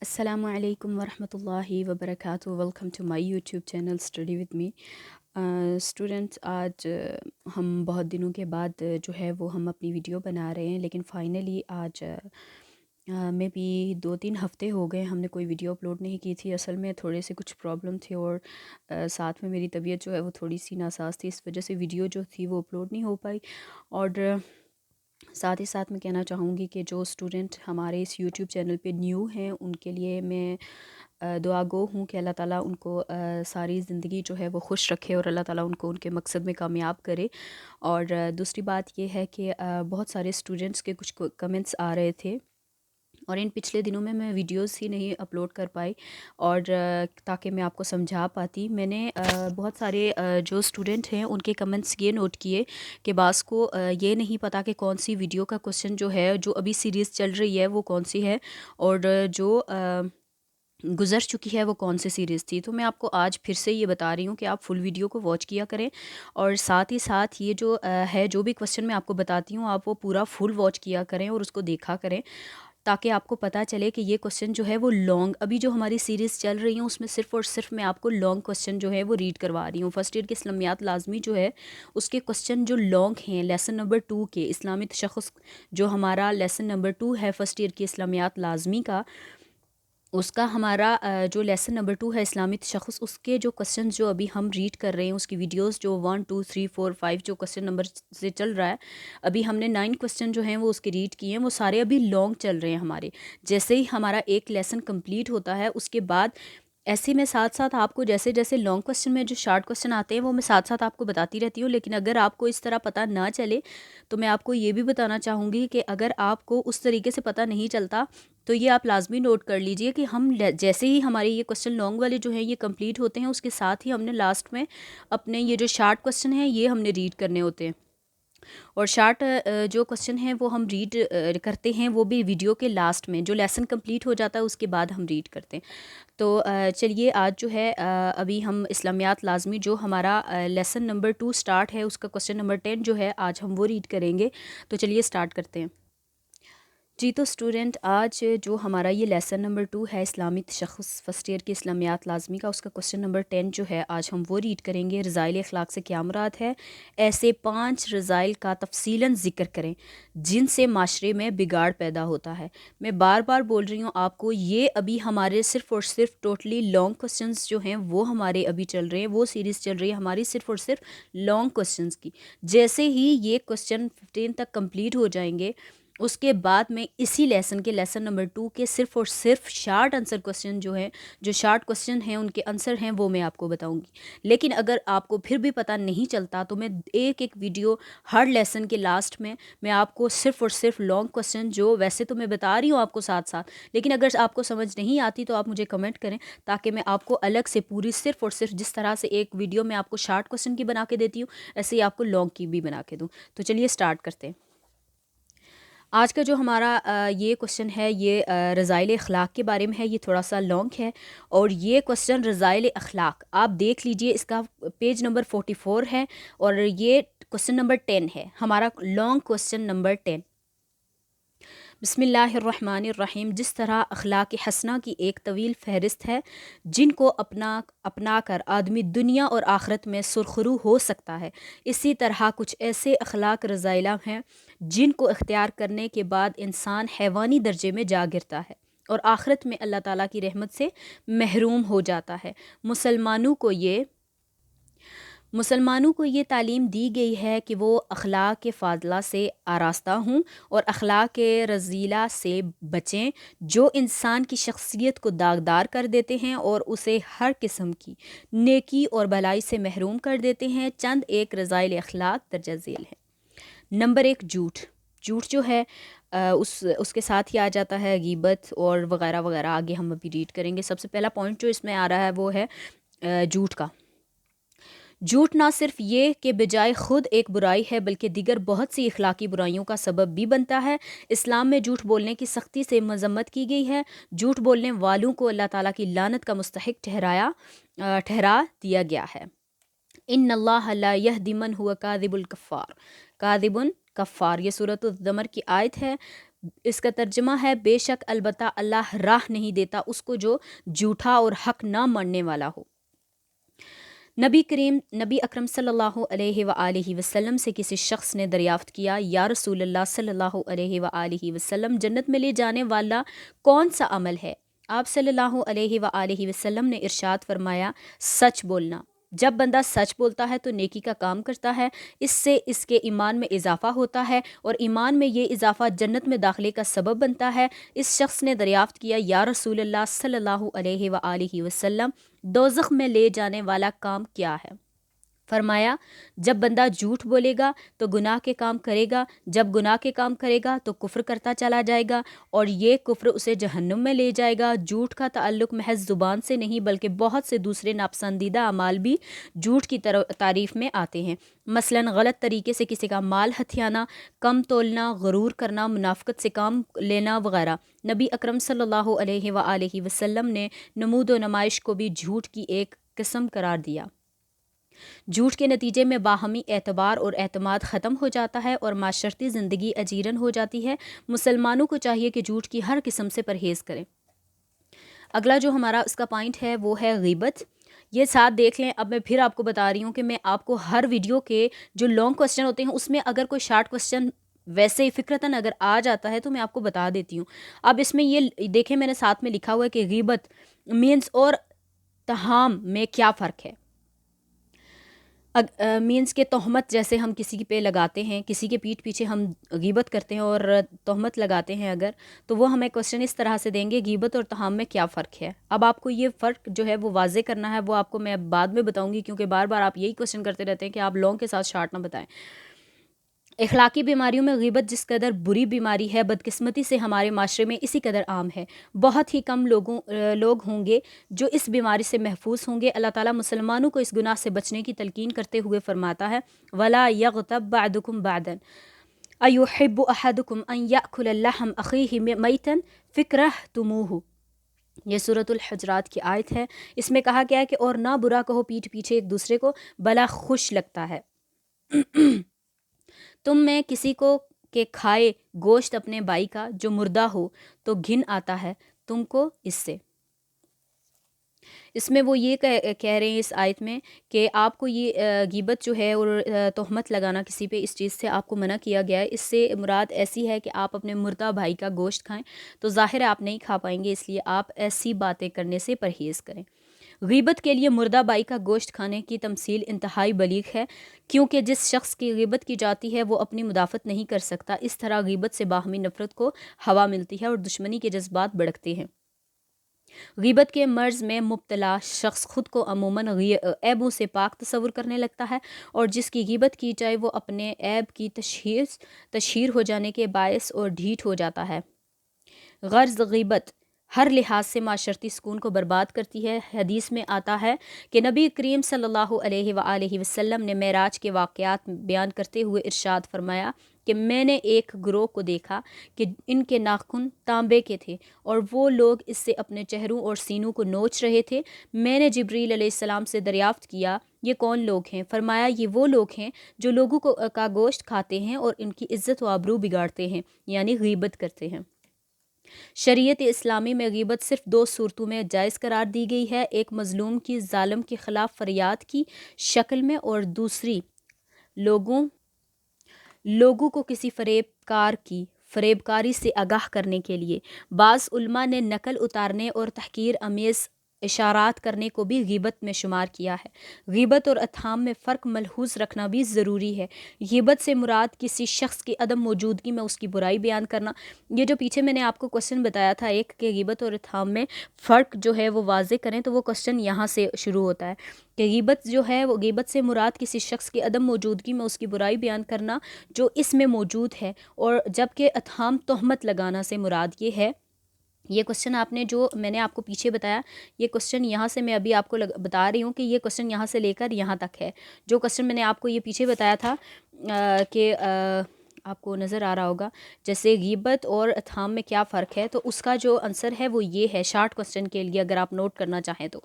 السلام علیکم ورحمۃ اللہ وبرکاتہ. Welcome to my YouTube channel study with me. Students, آج ہم بہت دنوں کے بعد جو ہے وہ ہم اپنی ویڈیو بنا رہے ہیں، لیکن فائنلی آج میں بھی 2-3 ہفتے ہو گئے ہم نے کوئی ویڈیو اپلوڈ نہیں کی تھی. اصل میں تھوڑے سے کچھ پرابلم تھے اور ساتھ میں میری طبیعت جو ہے وہ تھوڑی سی ناساز تھی، اس وجہ سے ویڈیو جو تھی وہ اپلوڈ نہیں ہو پائی. اور ساتھ ہی ساتھ میں کہنا چاہوں گی کہ جو اسٹوڈنٹ ہمارے اس یوٹیوب چینل پہ نیو ہیں ان کے لیے میں دعا گو ہوں کہ اللہ تعالیٰ ان کو ساری زندگی جو ہے وہ خوش رکھے اور اللہ تعالیٰ ان کو ان کے مقصد میں کامیاب کرے. اور دوسری بات یہ ہے کہ بہت سارے اسٹوڈنٹس کے کچھ کمنٹس آ رہے تھے اور ان پچھلے دنوں میں ویڈیوز ہی نہیں اپلوڈ کر پائی، اور تاکہ میں آپ کو سمجھا پاتی. میں نے بہت سارے جو اسٹوڈنٹ ہیں ان کے کمنٹس یہ نوٹ کیے کہ بعض کو یہ نہیں پتہ کہ کون سی ویڈیو کا کوسچن جو ہے جو ابھی سیریز چل رہی ہے وہ کون سی ہے، اور جو گزر چکی ہے وہ کون سی سیریز تھی. تو میں آپ کو آج پھر سے یہ بتا رہی ہوں کہ آپ فل ویڈیو کو واچ کیا کریں، اور ساتھ ہی ساتھ یہ جو ہے جو بھی کوسچن میں آپ کو بتاتی ہوں آپ وہ پورا فل واچ کیا کریں اور اس کو دیکھا کریں، تاکہ آپ کو پتہ چلے کہ یہ کوسچن جو ہے وہ لانگ، ابھی جو ہماری سیریز چل رہی ہیں اس میں صرف اور صرف میں آپ کو لانگ کوسچن جو ہے وہ ریڈ کروا رہی ہوں. فرسٹ ایئر کے اسلامیات لازمی جو ہے اس کے کوسچن جو لانگ ہیں لیسن نمبر 2 کے اسلامی تشخص، جو ہمارا لیسن نمبر 2 ہے فرسٹ ایئر کے اسلامیات لازمی کا، اس کا ہمارا جو لیسن نمبر 2 ہے اسلامی تشخص، اس کے جو کوسچنز جو ابھی ہم ریڈ کر رہے ہیں اس کی ویڈیوز جو 1 2 3 4 5 جو کوسچن نمبر سے چل رہا ہے، ابھی ہم نے 9 کوسچن جو ہیں وہ اس کے ریڈ کیے ہیں، وہ سارے ابھی لانگ چل رہے ہیں ہمارے. جیسے ہی ہمارا ایک لیسن کمپلیٹ ہوتا ہے اس کے بعد ایسے میں ساتھ ساتھ آپ کو جیسے جیسے لانگ کوسچن میں جو شارٹ کوسچن آتے ہیں وہ میں ساتھ ساتھ آپ کو بتاتی رہتی ہوں. لیکن اگر آپ کو اس طرح پتہ نہ چلے تو میں آپ کو یہ بھی بتانا چاہوں گی کہ اگر آپ کو اس طریقے سے پتہ نہیں چلتا تو یہ آپ لازمی نوٹ کر لیجئے کہ ہم جیسے ہی ہمارے یہ کوسچن لانگ والے جو ہیں یہ کمپلیٹ ہوتے ہیں اس کے ساتھ ہی ہم نے لاسٹ میں اپنے یہ جو شارٹ کوسچن ہیں یہ ہم نے ریڈ کرنے ہوتے ہیں. اور شارٹ جو کوسچن ہیں وہ ہم ریڈ کرتے ہیں وہ بھی ویڈیو کے لاسٹ میں، جو لیسن کمپلیٹ ہو جاتا ہے اس کے بعد ہم ریڈ کرتے ہیں. تو چلیے آج جو ہے ابھی ہم اسلامیات لازمی جو ہمارا لیسن نمبر 2 سٹارٹ ہے اس کا کوسچن نمبر 10 جو ہے آج ہم وہ ریڈ کریں گے. تو چلیے سٹارٹ کرتے ہیں. جی تو اسٹوڈنٹ، آج جو ہمارا یہ لیسن نمبر 2 ہے اسلامی تشخص فرسٹ ایئر کے اسلامیات لازمی کا، اس کا کوسچن نمبر 10 جو ہے آج ہم وہ ریڈ کریں گے. رذائل اخلاق سے کیا مراد ہے؟ ایسے 5 رذائل کا تفصیلاً ذکر کریں جن سے معاشرے میں بگاڑ پیدا ہوتا ہے. میں بار بار بول رہی ہوں آپ کو، یہ ابھی ہمارے صرف اور صرف ٹوٹلی لانگ کوسچنز جو ہیں وہ ہمارے ابھی چل رہے ہیں، وہ سیریز چل رہی ہے ہماری صرف اور صرف لانگ کوسچنز کی. جیسے ہی یہ کوسچن 15 تک کمپلیٹ ہو جائیں گے اس کے بعد میں اسی لیسن کے لیسن نمبر 2 کے صرف اور صرف شارٹ آنسر کوسچن جو ہیں، جو شارٹ کوسچن ہیں ان کے آنسر ہیں وہ میں آپ کو بتاؤں گی. لیکن اگر آپ کو پھر بھی پتہ نہیں چلتا تو میں ایک ایک ویڈیو ہر لیسن کے لاسٹ میں آپ کو صرف اور صرف لانگ کوسچن جو ویسے تو میں بتا رہی ہوں آپ کو ساتھ ساتھ، لیکن اگر آپ کو سمجھ نہیں آتی تو آپ مجھے کمنٹ کریں تاکہ میں آپ کو الگ سے پوری صرف اور صرف جس طرح سے ایک ویڈیو میں آپ کو شارٹ کوسچن کی بنا کے دیتی ہوں ایسے ہی آپ کو لانگ کی بھی بنا کے دوں. تو چلیے سٹارٹ کرتے ہیں. آج کا جو ہمارا یہ کوسچن ہے یہ رذائل اخلاق کے بارے میں ہے. یہ تھوڑا سا لانگ ہے اور یہ کوسچن رذائل اخلاق آپ دیکھ لیجئے، اس کا پیج نمبر 44 ہے اور یہ کوسچن نمبر 10 ہے ہمارا لانگ کوسچن نمبر 10. بسم اللہ الرحمن الرحیم. جس طرح اخلاق حسنہ کی ایک طویل فہرست ہے جن کو اپنا کر آدمی دنیا اور آخرت میں سرخرو ہو سکتا ہے، اسی طرح کچھ ایسے اخلاق رذائلہ ہیں جن کو اختیار کرنے کے بعد انسان حیوانی درجے میں جا گرتا ہے اور آخرت میں اللہ تعالیٰ کی رحمت سے محروم ہو جاتا ہے. مسلمانوں کو یہ تعلیم دی گئی ہے کہ وہ اخلاق فاضلہ سے آراستہ ہوں اور اخلاق رذیلہ سے بچیں جو انسان کی شخصیت کو داغدار کر دیتے ہیں اور اسے ہر قسم کی نیکی اور بھلائی سے محروم کر دیتے ہیں. چند ایک رذائل اخلاق درجہ ذیل ہیں. نمبر 1، جھوٹ جو ہے اس کے ساتھ ہی آ جاتا ہے غیبت اور وغیرہ وغیرہ، آگے ہم ابھی ریڈ کریں گے. سب سے پہلا پوائنٹ جو اس میں آ رہا ہے وہ ہے جھوٹ کا. جھوٹ نہ صرف یہ کہ بجائے خود ایک برائی ہے بلکہ دیگر بہت سی اخلاقی برائیوں کا سبب بھی بنتا ہے. اسلام میں جھوٹ بولنے کی سختی سے مذمت کی گئی ہے. جھوٹ بولنے والوں کو اللہ تعالیٰ کی لعنت کا مستحق ٹھہرا دیا گیا ہے. ان اللہ لا یہدی من ہوا کاذب الکفار. کاذب کفار، یہ سورۃ الزمر کی آیت ہے. اس کا ترجمہ ہے بے شک البتہ اللہ راہ نہیں دیتا اس کو جو جھوٹا اور حق نہ ماننے والا ہو۔ نبی اکرم صلی اللہ علیہ وآلہ وسلم سے کسی شخص نے دریافت کیا، یا رسول اللہ صلی اللہ علیہ وآلہ وسلم، جنت میں لے جانے والا کون سا عمل ہے؟ آپ صلی اللہ علیہ وآلہ وسلم نے ارشاد فرمایا، سچ بولنا۔ جب بندہ سچ بولتا ہے تو نیکی کا کام کرتا ہے، اس سے اس کے ایمان میں اضافہ ہوتا ہے، اور ایمان میں یہ اضافہ جنت میں داخلے کا سبب بنتا ہے۔ اس شخص نے دریافت کیا، یا رسول اللہ صلی اللہ علیہ وآلہ وسلم، دوزخ میں لے جانے والا کام کیا ہے؟ فرمایا، جب بندہ جھوٹ بولے گا تو گناہ کے کام کرے گا، جب گناہ کے کام کرے گا تو کفر کرتا چلا جائے گا، اور یہ کفر اسے جہنم میں لے جائے گا۔ جھوٹ کا تعلق محض زبان سے نہیں بلکہ بہت سے دوسرے ناپسندیدہ اعمال بھی جھوٹ کی تعریف میں آتے ہیں، مثلاً غلط طریقے سے کسی کا مال ہتھیانا، کم تولنا، غرور کرنا، منافقت سے کام لینا وغیرہ۔ نبی اکرم صلی اللہ علیہ وآلہ وسلم نے نمود و نمائش کو بھی جھوٹ کی ایک قسم قرار دیا۔ جھوٹ کے نتیجے میں باہمی اعتبار اور اعتماد ختم ہو جاتا ہے اور معاشرتی زندگی اجیرن ہو جاتی ہے۔ مسلمانوں کو چاہیے کہ جھوٹ کی ہر قسم سے پرہیز کریں۔ اگلا جو ہمارا اس کا پوائنٹ ہے وہ ہے غیبت۔ یہ ساتھ دیکھ لیں۔ اب میں پھر آپ کو بتا رہی ہوں کہ میں آپ کو ہر ویڈیو کے جو لانگ کوسچن ہوتے ہیں اس میں اگر کوئی شارٹ کوسچن ویسے ہی فکرتاً اگر آ جاتا ہے تو میں آپ کو بتا دیتی ہوں۔ اب اس میں یہ دیکھیں، میں نے ساتھ میں لکھا ہوا ہے کہ غیبت مینس اور تہام میں کیا فرق ہے۔ مینس کے تہمت جیسے ہم کسی پہ لگاتے ہیں، کسی کے پیٹھ پیچھے ہم غیبت کرتے ہیں اور تہمت لگاتے ہیں اگر، تو وہ ہمیں کوسچن اس طرح سے دیں گے، غیبت اور تہام میں کیا فرق ہے۔ اب آپ کو یہ فرق جو ہے وہ واضح کرنا ہے، وہ آپ کو میں بعد میں بتاؤں گی، کیونکہ بار بار آپ یہی کوسچن کرتے رہتے ہیں کہ آپ لانگ کے ساتھ شارٹ نہ بتائیں۔ اخلاقی بیماریوں میں غیبت جس قدر بری بیماری ہے، بدقسمتی سے ہمارے معاشرے میں اسی قدر عام ہے۔ بہت ہی کم لوگ ہوں گے جو اس بیماری سے محفوظ ہوں گے۔ اللہ تعالیٰ مسلمانوں کو اس گناہ سے بچنے کی تلقین کرتے ہوئے فرماتا ہے، وَلَا يَغْتَبْ بَعْضُكُمْ بَعْضًا أَيُحِبُّ أَحَدُكُمْ أَن يَأْكُلَ لَحْمَ أَخِيهِ مَيْتًا فَكَرِهْتُمُوهُ۔ یہ سورۃ الحجرات کی آیت ہے۔ اس میں کہا گیا ہے کہ اور نہ برا کہو پیٹھ پیچھے ایک دوسرے کو، بلا خوش لگتا ہے۔ تم میں کسی کو کہ کھائے گوشت اپنے بھائی کا جو مردہ ہو تو گھن آتا ہے تم کو اس سے۔ اس میں وہ یہ کہہ رہے ہیں اس آیت میں کہ آپ کو یہ غیبت جو ہے اور تہمت لگانا کسی پہ، اس چیز سے آپ کو منع کیا گیا ہے۔ اس سے مراد ایسی ہے کہ آپ اپنے مردہ بھائی کا گوشت کھائیں تو ظاہر ہے آپ نہیں کھا پائیں گے، اس لیے آپ ایسی باتیں کرنے سے پرہیز کریں۔ غیبت کے لیے مردہ بائی کا گوشت کھانے کی تمثیل انتہائی بلیغ ہے، کیونکہ جس شخص کی غیبت کی جاتی ہے وہ اپنی مدافعت نہیں کر سکتا۔ اس طرح غیبت سے باہمی نفرت کو ہوا ملتی ہے اور دشمنی کے جذبات بڑھتے ہیں۔ غیبت کے مرض میں مبتلا شخص خود کو عموماً عیبوں سے پاک تصور کرنے لگتا ہے، اور جس کی غیبت کی جائے وہ اپنے عیب کی تشہیر ہو جانے کے باعث اور ڈھیٹ ہو جاتا ہے۔ غرض غیبت ہر لحاظ سے معاشرتی سکون کو برباد کرتی ہے۔ حدیث میں آتا ہے کہ نبی کریم صلی اللہ علیہ وآلہ وسلم نے معراج کے واقعات بیان کرتے ہوئے ارشاد فرمایا کہ میں نے ایک گروہ کو دیکھا کہ ان کے ناخن تانبے کے تھے اور وہ لوگ اس سے اپنے چہروں اور سینوں کو نوچ رہے تھے۔ میں نے جبریل علیہ السلام سے دریافت کیا، یہ کون لوگ ہیں؟ فرمایا، یہ وہ لوگ ہیں جو لوگوں کا گوشت کھاتے ہیں اور ان کی عزت و آبرو بگاڑتے ہیں، یعنی غیبت کرتے ہیں۔ شریعت اسلامی میں غیبت صرف دو صورتوں میں جائز قرار دی گئی ہے، ایک مظلوم کی ظالم کے خلاف فریاد کی شکل میں، اور دوسری لوگوں کو کسی فریب کاری سے آگاہ کرنے کے لیے۔ بعض علماء نے نقل اتارنے اور تحقیر امیز اشارات کرنے کو بھی غیبت میں شمار کیا ہے۔ غیبت اور اتہام میں فرق ملحوظ رکھنا بھی ضروری ہے۔ غیبت سے مراد کسی شخص کی عدم موجودگی میں اس کی برائی بیان کرنا۔ یہ جو پیچھے میں نے آپ کو کوسچن بتایا تھا ایک کہ غیبت اور اتہام میں فرق جو ہے وہ واضح کریں، تو وہ کوسچن یہاں سے شروع ہوتا ہے کہ غیبت جو ہے وہ غیبت سے مراد کسی شخص کی عدم موجودگی میں اس کی برائی بیان کرنا جو اس میں موجود ہے، اور جبکہ اتہام تہمت لگانا سے مراد یہ ہے۔ یہ کوسچن آپ نے جو میں نے آپ کو پیچھے بتایا، یہ کوسچن یہاں سے میں ابھی آپ کو بتا رہی ہوں کہ یہ کوسچن یہاں سے لے کر یہاں تک ہے۔ جو کوسچن میں نے آپ کو یہ پیچھے بتایا تھا کہ آپ کو نظر آ رہا ہوگا جیسے غیبت اور اتہام میں کیا فرق ہے، تو اس کا جو آنسر ہے وہ یہ ہے شارٹ کوسچن کے لیے، اگر آپ نوٹ کرنا چاہیں تو۔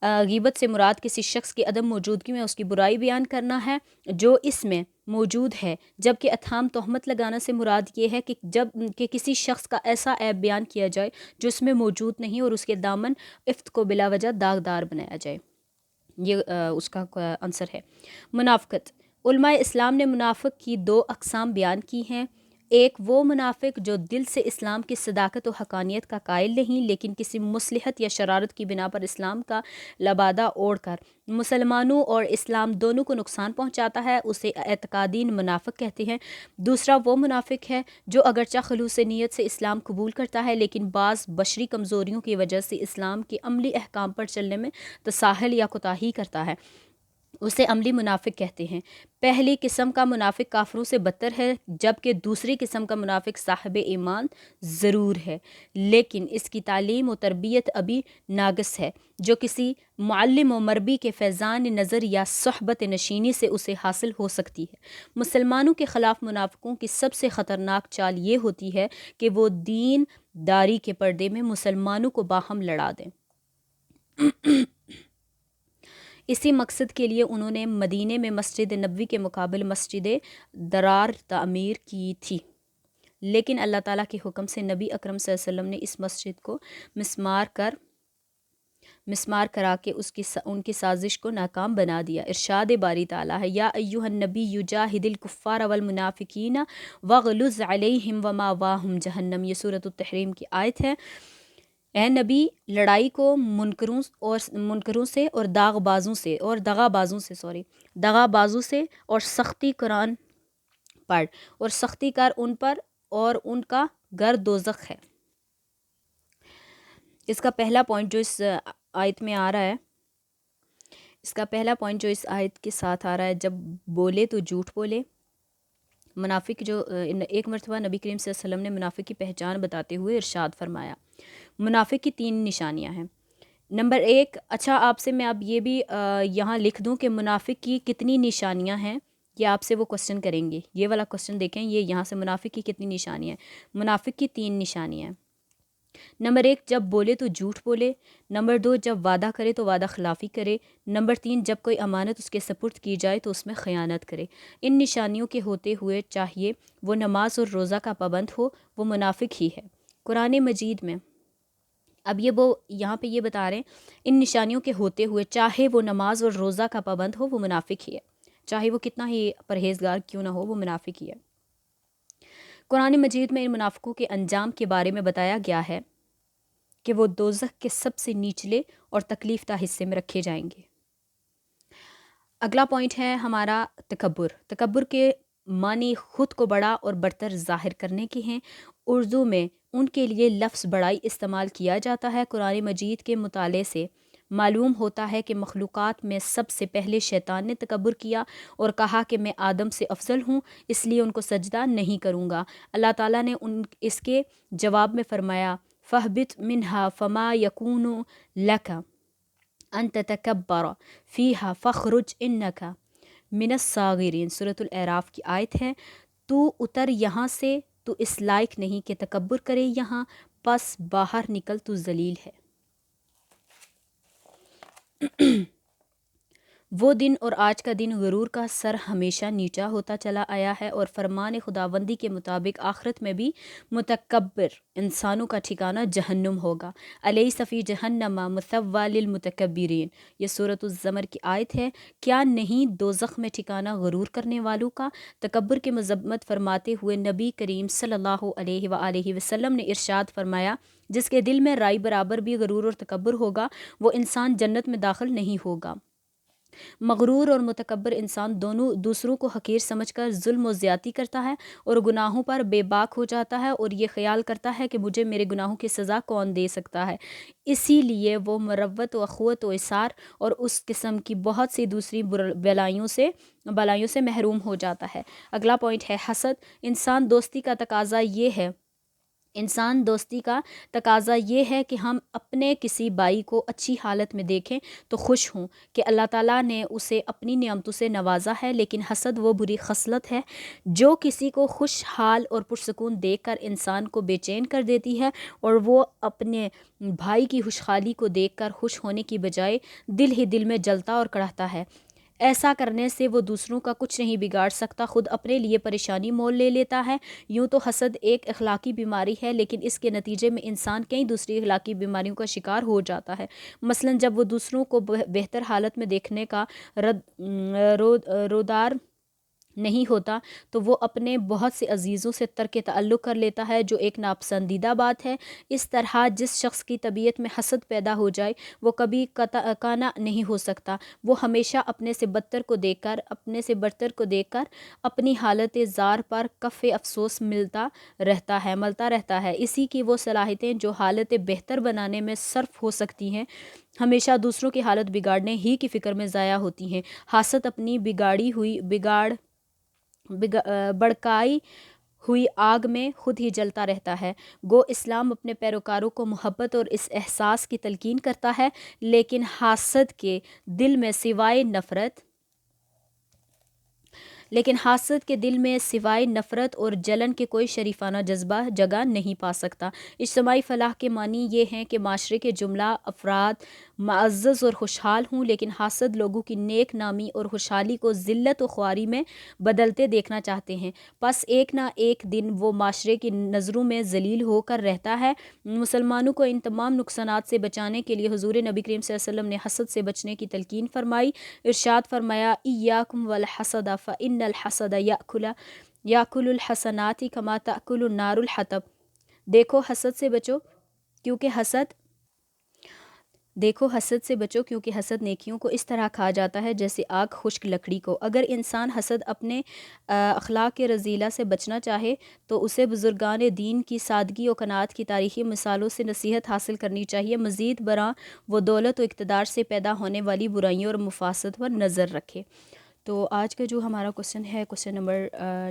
غیبت سے مراد کسی شخص کی عدم موجودگی میں اس کی برائی بیان کرنا ہے جو اس میں موجود ہے، جبکہ اتھام تہمت لگانا سے مراد یہ ہے کہ کسی شخص کا ایسا عیب بیان کیا جائے جو اس میں موجود نہیں اور اس کے دامن افت کو بلا وجہ داغدار بنایا جائے۔ یہ اس کا آنسر ہے۔ منافقت، علماء اسلام نے منافق کی 2 اقسام بیان کی ہیں۔ ایک وہ منافق جو دل سے اسلام کی صداقت و حقانیت کا قائل نہیں، لیکن کسی مصلحت یا شرارت کی بنا پر اسلام کا لبادہ اوڑھ کر مسلمانوں اور اسلام دونوں کو نقصان پہنچاتا ہے، اسے اعتقادی منافق کہتے ہیں۔ دوسرا وہ منافق ہے جو اگرچہ خلوص نیت سے اسلام قبول کرتا ہے، لیکن بعض بشری کمزوریوں کی وجہ سے اسلام کے عملی احکام پر چلنے میں تساہل یا کوتاہی کرتا ہے، اسے عملی منافق کہتے ہیں۔ پہلی قسم کا منافق کافروں سے بدتر ہے، جبکہ دوسری قسم کا منافق صاحب ایمان ضرور ہے، لیکن اس کی تعلیم و تربیت ابھی ناقص ہے، جو کسی معلم و مربی کے فیضان نظر یا صحبت نشینی سے اسے حاصل ہو سکتی ہے۔ مسلمانوں کے خلاف منافقوں کی سب سے خطرناک چال یہ ہوتی ہے کہ وہ دین داری کے پردے میں مسلمانوں کو باہم لڑا دیں۔ اسی مقصد کے لیے انہوں نے مدینے میں مسجد نبوی کے مقابل مسجد درار تعمیر کی تھی، لیکن اللہ تعالیٰ کے حکم سے نبی اکرم صلی اللہ علیہ وسلم نے اس مسجد کو مسمار کرا کے ان کی سازش کو ناکام بنا دیا۔ ارشاد باری تعالیٰ ہے، یا ایھا النبی جاہد الکفار والمنافقین واغلظ علیہم ومأواہم جہنم، یہ سورۃ التحریم کی آیت ہے۔ اے نبی، لڑائی کو منکروں سے اور دغا بازوں سے اور سختی قرآن پڑھ اور سختی کر ان پر اور ان کا گھر دوزخ ہے۔ اس کا پہلا پوائنٹ جو اس آیت میں آ رہا ہے، اس آیت کے ساتھ آ رہا ہے، جب بولے تو جھوٹ بولے۔ منافق جو ایک مرتبہ نبی کریم صلی اللہ علیہ وسلم نے منافق کی پہچان بتاتے ہوئے ارشاد فرمایا، منافق کی 3 نشانیاں ہیں۔ نمبر 1، اچھا آپ سے میں اب یہ بھی یہاں لکھ دوں کہ منافق کی کتنی نشانیاں ہیں، یہ آپ سے وہ کوسچن کریں گے۔ یہ والا کوسچن دیکھیں، یہ یہاں سے منافق کی کتنی نشانیاں ہیں۔ منافق کی 3 نشانیاں ہیں۔ نمبر 1، جب بولے تو جھوٹ بولے۔ نمبر 2، جب وعدہ کرے تو وعدہ خلافی کرے۔ نمبر 3، جب کوئی امانت اس کے سپرد کی جائے تو اس میں خیانت کرے۔ ان نشانیوں کے ہوتے ہوئے چاہیے وہ نماز اور روزہ کا پابند ہو، وہ منافق ہی ہے۔ قرآن مجید میں اب یہاں پہ یہ بتا رہے ہیں، ان نشانیوں کے ہوتے ہوئے چاہے وہ نماز اور روزہ کا پابند ہو، وہ منافق ہی ہے، چاہے وہ کتنا ہی پرہیزگار کیوں نہ ہو، وہ منافق ہی ہے۔ قرآن مجید میں ان منافقوں کے انجام کے بارے میں بتایا گیا ہے کہ وہ دوزخ کے سب سے نچلے اور تکلیف دہ حصے میں رکھے جائیں گے۔ اگلا پوائنٹ ہے ہمارا تکبر۔ تکبر کے معنی خود کو بڑا اور برتر ظاہر کرنے کے ہیں۔ اردو میں ان کے لیے لفظ بڑائی استعمال کیا جاتا ہے۔ قرآن مجید کے مطالعے سے معلوم ہوتا ہے کہ مخلوقات میں سب سے پہلے شیطان نے تکبر کیا اور کہا کہ میں آدم سے افضل ہوں، اس لیے ان کو سجدہ نہیں کروں گا۔ اللہ تعالیٰ نے اس کے جواب میں فرمایا، فَاهْبِطْ مِنْهَا فَمَا يَكُونُ لَكَ أَن تَتَكَبَّرَ فِيهَا فَاخْرُجْ إِنَّكَ مِنَ الصَّاغِرِينَ، سورۃ الاعراف کی آیت ہے۔ تو اتر یہاں سے، تو اس لائق نہیں کہ تکبر کرے یہاں، پس باہر نکل، تو ذلیل ہے۔ وہ دن اور آج کا دن غرور کا سر ہمیشہ نیچا ہوتا چلا آیا ہے، اور فرمان خداوندی کے مطابق آخرت میں بھی متکبر انسانوں کا ٹھکانہ جہنم ہوگا۔ الیس فی جہنم مثوی للمتکبرین، یہ سورۃ الزمر کی آیت ہے۔ کیا نہیں دوزخ میں ٹھکانہ غرور کرنے والوں کا؟ تکبر کی مذمت فرماتے ہوئے نبی کریم صلی اللہ علیہ وآلہ وسلم نے ارشاد فرمایا، جس کے دل میں رائی برابر بھی غرور اور تکبر ہوگا، وہ انسان جنت میں داخل نہیں ہوگا۔ مغرور اور متکبر انسان دونوں دوسروں کو حقیر سمجھ کر ظلم و زیادتی کرتا ہے اور گناہوں پر بے باک ہو جاتا ہے، اور یہ خیال کرتا ہے کہ مجھے میرے گناہوں کی سزا کون دے سکتا ہے۔ اسی لیے وہ مروت و اخوت و اثار اور اس قسم کی بہت سی دوسری بلائیوں سے محروم ہو جاتا ہے۔ اگلا پوائنٹ ہے حسد۔ انسان دوستی کا تقاضا یہ ہے انسان دوستی کا تقاضا یہ ہے کہ ہم اپنے کسی بھائی کو اچھی حالت میں دیکھیں تو خوش ہوں کہ اللہ تعالیٰ نے اسے اپنی نعمتوں سے نوازا ہے، لیکن حسد وہ بری خصلت ہے جو کسی کو خوشحال اور پرسکون دیکھ کر انسان کو بے چین کر دیتی ہے، اور وہ اپنے بھائی کی خوشحالی کو دیکھ کر خوش ہونے کی بجائے دل ہی دل میں جلتا اور کڑھتا ہے۔ ایسا کرنے سے وہ دوسروں کا کچھ نہیں بگاڑ سکتا، خود اپنے لیے پریشانی مول لے لیتا ہے۔ یوں تو حسد ایک اخلاقی بیماری ہے، لیکن اس کے نتیجے میں انسان کئی دوسری اخلاقی بیماریوں کا شکار ہو جاتا ہے۔ مثلا جب وہ دوسروں کو بہتر حالت میں دیکھنے کا رودار نہیں ہوتا تو وہ اپنے بہت سے عزیزوں سے ترک تعلق کر لیتا ہے، جو ایک ناپسندیدہ بات ہے۔ اس طرح جس شخص کی طبیعت میں حسد پیدا ہو جائے وہ کبھی قانع نہیں ہو سکتا، وہ ہمیشہ اپنے سے برتر کو دیکھ کر اپنی حالت زار پر کف افسوس ملتا رہتا ہے۔ اسی کی وہ صلاحیتیں جو حالت بہتر بنانے میں صرف ہو سکتی ہیں، ہمیشہ دوسروں کی حالت بگاڑنے ہی کی فکر میں ضائع ہوتی ہیں۔ حاسد اپنی بڑکائی ہوئی آگ میں خود ہی جلتا رہتا ہے۔ گو اسلام اپنے پیروکاروں کو محبت اور اس احساس کی تلقین کرتا ہے، لیکن حاسد کے دل میں سوائے نفرت اور جلن کے کوئی شریفانہ جذبہ جگہ نہیں پا سکتا۔ اجتماعی فلاح کے معنی یہ ہیں کہ معاشرے کے جملہ افراد معزز اور خوشحال ہوں، لیکن حاسد لوگوں کی نیک نامی اور خوشحالی کو ذلت و خواری میں بدلتے دیکھنا چاہتے ہیں، پس ایک نہ ایک دن وہ معاشرے کی نظروں میں ذلیل ہو کر رہتا ہے۔ مسلمانوں کو ان تمام نقصانات سے بچانے کے لیے حضور نبی کریم صلی اللہ علیہ وسلم نے حسد سے بچنے کی تلقین فرمائی۔ ارشاد فرمایا، ایاکم والحسد فإن الحسد یأکل الحسنات کما تأکل النار الحطب۔ دیکھو حسد سے بچو کیونکہ حسد نیکیوں کو اس طرح کھا جاتا ہے جیسے آگ خشک لکڑی کو۔ اگر انسان حسد اپنے اخلاق کے رذیلہ سے بچنا چاہے تو اسے بزرگان دین کی سادگی و قناعت کی تاریخی مثالوں سے نصیحت حاصل کرنی چاہیے۔ مزید برآں وہ دولت و اقتدار سے پیدا ہونے والی برائیوں اور مفاسد پر نظر رکھے۔ تو آج کا جو ہمارا کوسچن ہے، کوسچن نمبر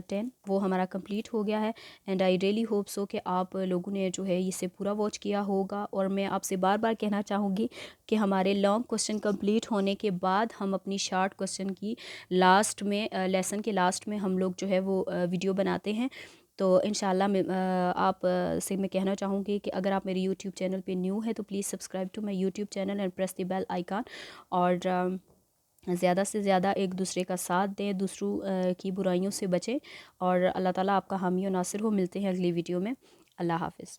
10، وہ ہمارا کمپلیٹ ہو گیا ہے، and I really hope so کہ آپ لوگوں نے جو ہے اسے پورا واچ کیا ہوگا۔ اور میں آپ سے بار بار کہنا چاہوں گی کہ ہمارے لانگ کوسچن کمپلیٹ ہونے کے بعد ہم اپنی شارٹ کوسچن کی لاسٹ میں لیسن کے لاسٹ میں ہم لوگ جو ہے وہ ویڈیو بناتے ہیں۔ تو انشاءاللہ میں آپ سے میں کہنا چاہوں گی کہ اگر آپ میرے یوٹیوب چینل پہ نیو ہے تو please subscribe to my YouTube channel and press the bell icon, اور زیادہ سے زیادہ ایک دوسرے کا ساتھ دیں، دوسروں کی برائیوں سے بچیں، اور اللہ تعالیٰ آپ کا حامی و ناصر ہو۔ ملتے ہیں اگلی ویڈیو میں۔ اللہ حافظ۔